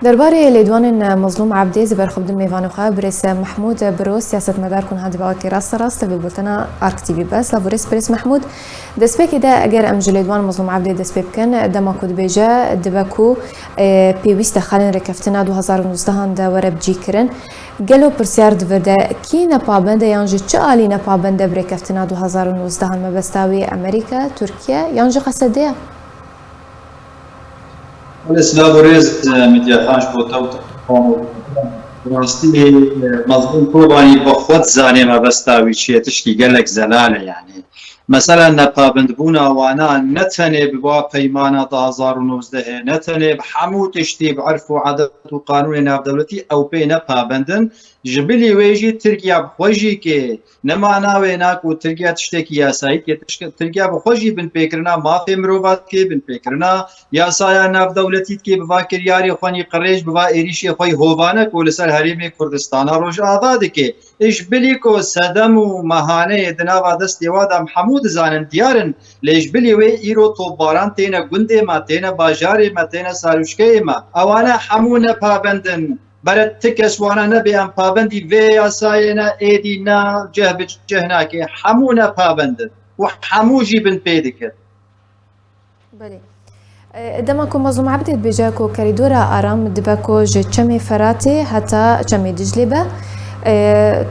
درباره لیدوان مظلوم عبدی زبر خود میوان خواه برس محمود برو سیاست مدار کن هادی باوتی راست به بولتنا آرک تی وی بس لابورس برس محمود دست به کده اگر ام لیدوان مظلوم عبدی دست بکن دما کد بیجا دبکو پیوست خالن رکفتنا 2019 دور بجی کرن گلو پرسیار دورده کی نپابنده یانجی چه عالی نپابنده برکفتنا 2019 مبستاوی امریکا ترکیه یانجی قصده الاسلام مديا خانش بوتاوت راستی مضمون کوبانی با خود زانه ما بستاوی چیه تشکی گلک زلاله يعني مثلا نپابند بونا وانا نتنه بوا پیمانا 2019 نتنه بحمو تشتی بعرف و عادت و قانون ناف دولتی او پی نپابندن جبلی ویجی ترکیا بخوشی که نمانا ویناک و ترکیا تشتکی یاسایی که ترکیا بخوشی بن پیکرنا مافی مروفات که بن پیکرنا یاسایا ناف دولتی که بوا کریاری خوانی قریش بوا ایریشی خوی هووانه که لسر حریم کردستانا روش آزاده که اش بلی کو صدم و مهانه دناوا دست یوادم حمود زانن دیارن لیش بلی وی ایرو تو باران تینا گنده ما تینا باجاری ما تینا ساروشکه ما اوانا حمونه پابندن برد تکس وانا نبی ام پابندی وی اساینا ایدی نا جه بجهنا که حمونه پابندن و حموجی بن پیدکر بله دماكو مظلوم عبدت بجاكو كاريدورا آرام دباكو جي چمي فراتي حتى چمي دجلبه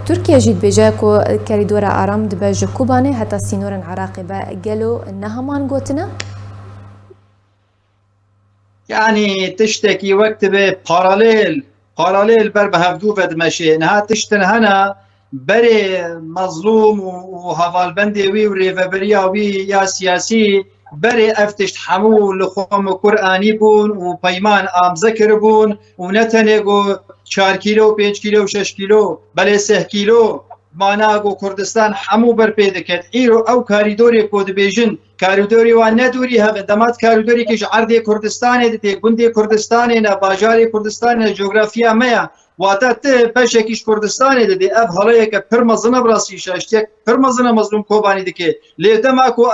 تركيا جيت بجاكو كاريدورا آرام دبا جكوباني حتى سينور عراقي قالوا نهمان قوتنا يعني تشتكي وقت به باراليل بر بهفدو فد ماشي انها تشتن هنا بري مظلوم وهفالبندي وي وريفابريا وي يا سياسي بري افتشت حمو لخوم قرآني بون وبيمان ذكر بون ونتنقو 4 كيلو 5 كيلو 6 كيلو بل 3 كيلو ماناگو کردستان حمو بر پیدا کرد ایرو او کاریدوری کود بیجن کاریدوری و ندوری هم دمات کاریدوری که عرض کردستان دیده گنده کردستان نه باجار کردستان جغرافیا میا واتت بشکیش کردستان دیده اب حالا که پرمزنه براسی شاشته پرمزنه مظلوم کوبانی دیگه لیدما کو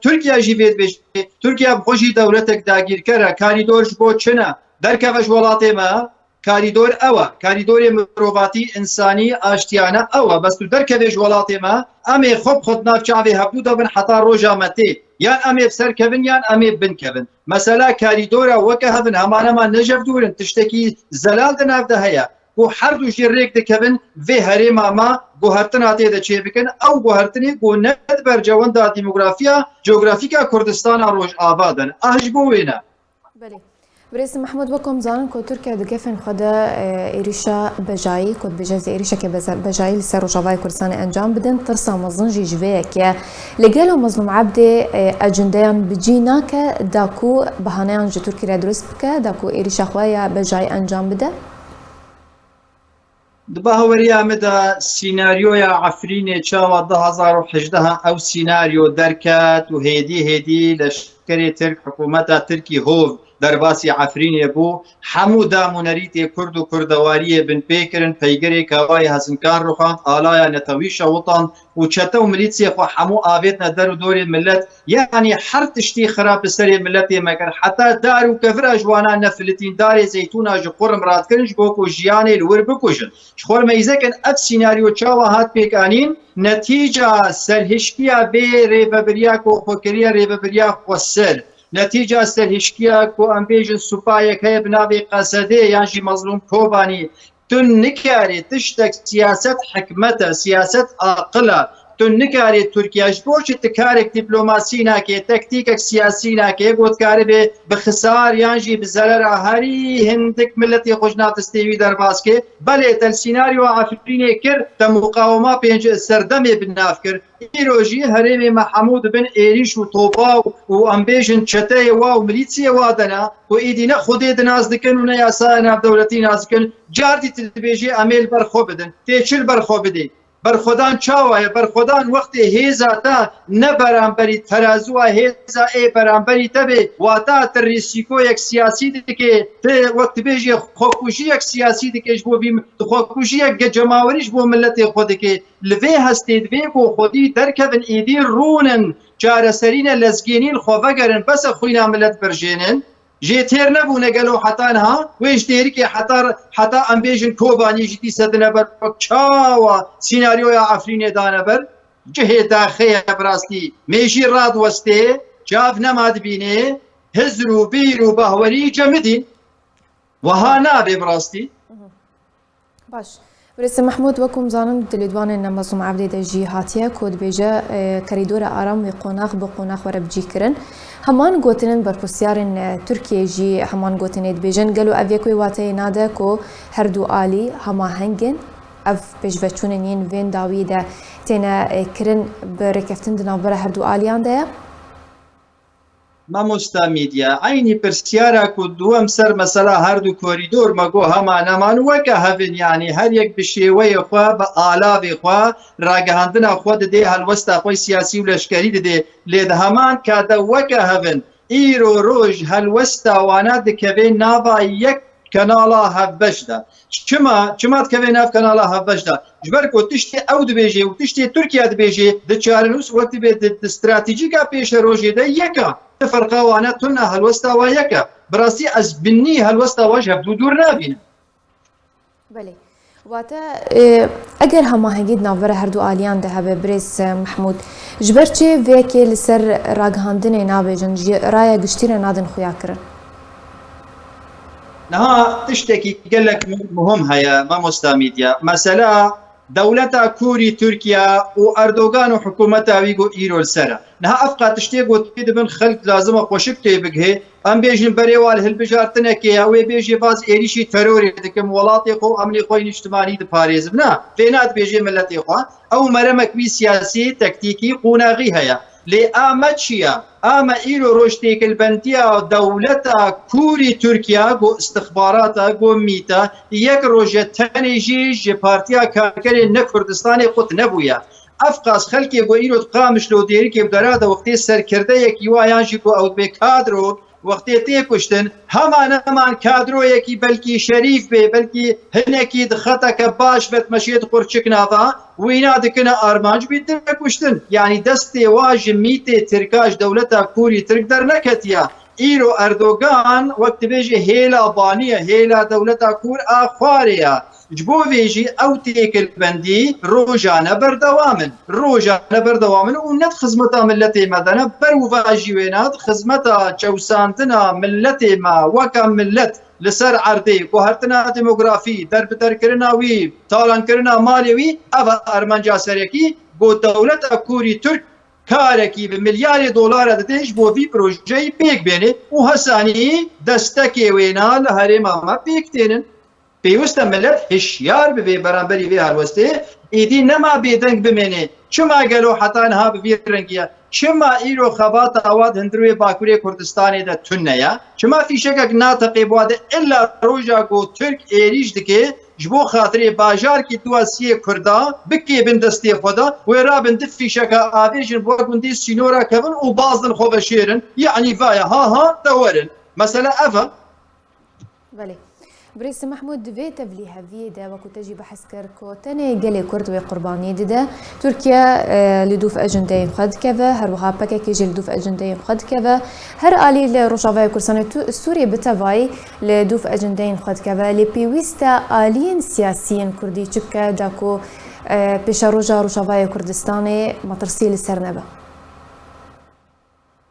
ترکیه جیبید بیش ترکیه خوشی دولتک داگیر کرده کاریدورش بو چنه در کفش ولاته ما کاریدور اوه کاریدور مروفاتی انسانی آشتیانه اوه بس تو درکویش ولاتی ما امی خود نافچاوی هبدو دابن حتا روژا متی یان امی بسر کبن یان امی بن کبن مثلا کاریدور وکه هبن همانه ما نجف دورن تشتکی زلال دناف ده هیا گو هر دو جریک ده کبن وی هریم ما گو هرتن آتی ده چه بکن او گو هرتنی گو ند بر جوان دا دیموگرافیا جغرافیکا کردستان روش آبادن احجبوینا بله بريس محمود بكم زان كو تركيا دكفن خدا إيريشا بجاي كود بجاز إيريشا كبجاي لسر وجواي كردستان أنجام بدن ترسا مظن جيجويك يا لقالوا مظلوم عبدي أجنديان بجيناك داكو بهانيان جو تركيا درس بك داكو إيريشا خوايا بجاي أنجام بده دباوريا مدى سيناريو عفريني تشاوى 2018 او سيناريو دركات وهيدي لشكري ترك حكومتها تركي هوف درباسي عفريني بو حمو دامونريتي كردو كردواريه بن بيكرن بيجري كواي هزنكان روخان آلايا نتويشا وطن وشتو مليتسي خو حمو آفيتنا دارو دوري الملت يعني حر تشتي خراب بسري ملتي مكر حتى دارو كفر اجوانا نفلتين داري زيتونا جو قرم رات كرنج بوكو جياني الور بكوشن شخور ميزكن اف سيناريو تشاوا هات بيكانين نتيجة سرهشكيا بي ريبابريا كو خوكريا ريبابريا خوسر نتيجة سرهشكيا كو امبيجن سوبايا كي بنابي قصدي يانجي مظلوم كوباني تن نكاري تشتك سياسة حكمته سياسة عقلة تن نكاري تركيا جبوش تكارك دبلوماسي ناكي تكتيكك سياسي ناكي قوت كاري بخسار يانجي بزرر هاري هندك ملتي خوشنا تستيوي درباسكي بلي تل عفريني كر تمقاومة بينج سردمي بالنافكر إيروجي هرمي محمود بن إيريش وطوبا وأمبيجن شتاي واو مليتسيا وادنا وإيدينا خودي دناز دكن ونياسانا بدولتي نازكن جاردي تلبيجي أميل برخوبدن تيشل برخوبدي برخودان چاوه برخودان وقت هیزا تا نبرانبری ترازوه هیزا ای برانبری تبه واتا ترسیکو یک سیاسی دیگه ته وقت بیجی خوکوشی یک سیاسی دیگه جبو بیم خوکوشی یک جماوریش بو ملت خودی که لوی هستید وی کو خودی درکبن ایدی رونن چاره سرین لزگینین خواه گرن بس خوینا ملت برژینن جيتير نبو نقلو حتانها ويش ديريكي حتى امبيجن كوباني جيتي سدنبر تشاوا سيناريو يا عفرين دانبر جهه داخيه براستي ميجي راد وستي جاف نماد بيني هزرو بيرو بهوري جمدين وها نابي براستي باش برس محمود وكم زانم دليدوان ان مظلوم عبدي دجي هاتيه كود بيجا كريدور ارام وقوناق بقوناق وربجي كرن همان گوتنن برپرسیارن ترکیه جی همان گوتنید بیجن گلو اویکوی واته ناده کو هر دو آلی هما هنگن اف پیشوچونن ین وین داوی ده تینا کرن برکفتن دنابره هر دو آلیان ده ما مستميديا عيني برسيارا كدوم سر مثلا هردو كوريدور ماغو هما نمان وكا هفن يعني هر يك بشيوي خوا بآلاف خوا راگهاندنا خود دي هلوستا خوي سياسي ولشكري دي ليد همان كادا وكا هفن ايرو روج هلوستا وانا دكوين نابا يك كنالا هفبشدا چما دكوين ناف كنالا هفبشدا جبركو تشتي او دبيجي وتشتي تركيا دبيجي دچارنوس وقت بي استراتيجيكا بيش روجي ده يكا فرقه وانا تنا هلوستا وياك براسي از بني هلوستا وجه بدور نابين بله واتا اگر هما هنگید ناوره هر دو آلیان ده هبه بريس محمود جبرچه ویکی لسر راگهاندن نابجن رایا گشتیر نادن خویا کرن نها تشتكي قال لك مهم هيا ما مستميديا مثلا دولتا كوري تركيا واردوغان وحكومتها ويجو ايرو السرا نها افقا تشتيقو تفيد من خلق لازم خوشك تيبقه ام بيجن بريوال هالبجارتنكي او بيجي باز ايريشي تروري دكم ولاتي خو امني خوين اجتماعي د باريس بنا بينات بيجي ملتي خو او مرمك بي سياسي تكتيكي قوناغي هيا لي اماتشيا اما ايرو روشتيك البنتيا دولتا كوري تركيا جو استخباراتا جو ميتا يك روجه تنيجي جي بارتيا كاركري نكردستاني قط نبويا افقاس خلقي جو ايرو قامش لو ديري كي بدراده وقتي سركرده يك يوايانجي جو او بكادرو وقتی تی کشتن همان کادرو یکی بلکی شریف به بلکی هنکی دخطه که باش بت مشید قرچک نادا وینا دکنه آرمانج بیت کشتن یعنی دست واج میت ترکاش دولتا کوری ترک در نکتیا ایرو اردوغان وقت بیجی هیلا بانیه هیلا دولتا کور آخواریا جبو ویجی او تیکل بندی روجانه بردوامن و ند خزمتا ملتی مدنه برو واجی ویناد خزمتا چوساندنا ملتی ما وکا ملت لسر عرضی و هرتنا ديموغرافي در کرنا وی تالان کرنا مالی وی او ارمانجا سرکی بو دولت کوری ترک کارکی به ملیار دلار دادش بو وی پروژه پیک بینه و حسانی دستکی وینا لهرم ما پیک تینن پیوسته ملت هشیار به برانبری وی هلوسته ایدی نما بیدنگ بمینه چما گلو حتی انها به رنگیه چما ایرو خبات آواد هندروی باکوری کردستانی ده تنیا چما فیشکک ناطقی بواده الا روژا گو ترک ایریش دکه جبو خاطری باجار کی تواسیه کردا بکی بندستی خدا و را بند فیشکا آویجن بوگوندی سینورا کبن و بازن خوب شیرن یعنی ویا ها دورن مثلا افا بله بريس محمود في تفليها في دا وكو تجي بحث كركو تاني قالي كرد وقرباني دا تركيا لدوف اجندي خد كذا هروها باكا كيجي لدوف اجندي خد كذا هر آلي لروشافاي كورساني سوريا بتافاي لدوف اجندي خد كذا لبيويستا آليين سياسيين كردي تشبكا داكو بيشا روشافاي كردستاني مطرسي للسرنبه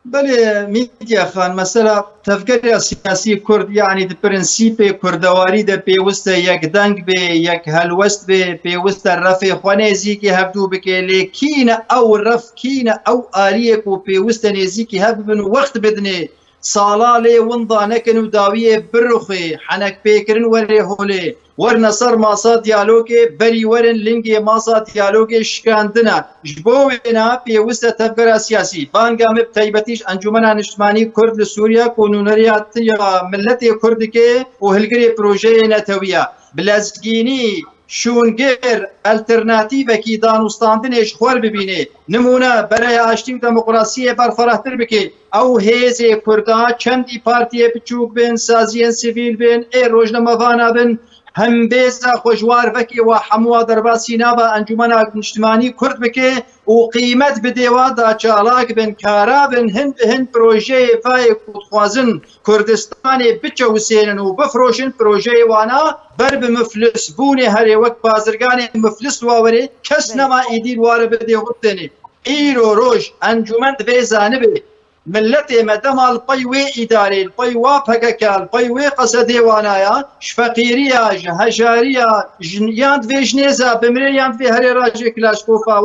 بله میدیا خان مثلا تفکر سیاسی کرد یعنی د پرنسیپ کردواری د پیوست یک دنگ به یک هلوست به پیوست رفع خونیزی که هفدو بکه لیکین او رف کین او آلیه کو پیوست نیزی که هفبن وقت بدنه سالاله ونضا نکن و داویه برخی حنک پیکرن وره هوله ورن سر ماسا دیالوگی بری ورن لنگی ماسا دیالوگی شکاندنا جبوینا پیوسته تفکر سیاسی بانگام بتایبتیش انجمن اجتماعی کرد لسوریا کنونریات یا ملت کرد که و هلگری پروژه نتویا بلازگینی شونگر الترناتیو کی دانستاندنش خور ببینه نمونه برای آشتیم دموکراسی برفراختر بکی او هیزه کردا چندی پارتی بچوک بین سازیان سیویل بین ای روزنامه‌وان بین هم بيزا خوشوار بكي وحموا درباسي نابا انجمنا اجتماعي كرد بكي وقيمة بديوادا چالاك بن كارا بن هند بروجي فاي خوازن كردستاني بچا وسينن وبفروشن بروجي وانا برب مفلس بوني هري وقت بازرگاني مفلس واوري كس نما ايدي وار بدي غتني ايرو روج انجمن بيزا نبي ملتي مدام البيوي إداري البيوا بهكا البيوي قصدي وانايا شفقيريا هجاريا ياند في جنيزة بمري ياند في هري راجي كلاشكوفا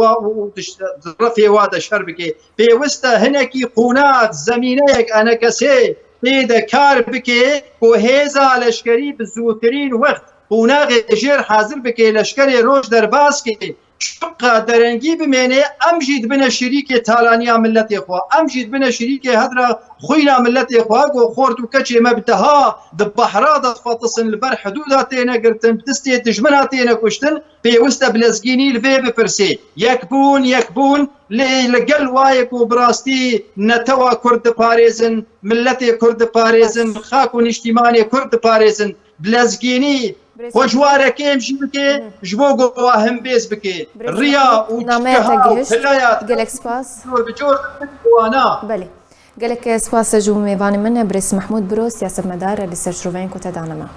ورفي وادا شربكي بيوستا هنكي قونات زمينيك أنا كسي بيدا كار بكي وهيزا لشكري بزوترين وقت قونا غير حاضر بكي لشكري روج درباسكي شقا درنگی بمینه امجید بنا شریک تالانیا ملت اخوا امجید بنا شریک هدرا خوینا ملت اخوا گو خورتو کچی مبتها د بحرا د فاتصن البر حدوداتینا گرتن بتستی تجمناتینا کشتن پیوسته بلزگینی لفی بپرسی یکبون لقل وايك وبراستي نتوا كرد باريزن ملتي كرد باريزن خاكون اجتماعي كرد باريزن بلزگيني وجواره كيم شبكي جبوغو واهم بيس بكي ريا وجهها وخلايات قالك سباس بجور وانا بلي قالك سباس جو ميفاني من بريس محمود برو سياسة مدار ريسيرش روفين كنت دانما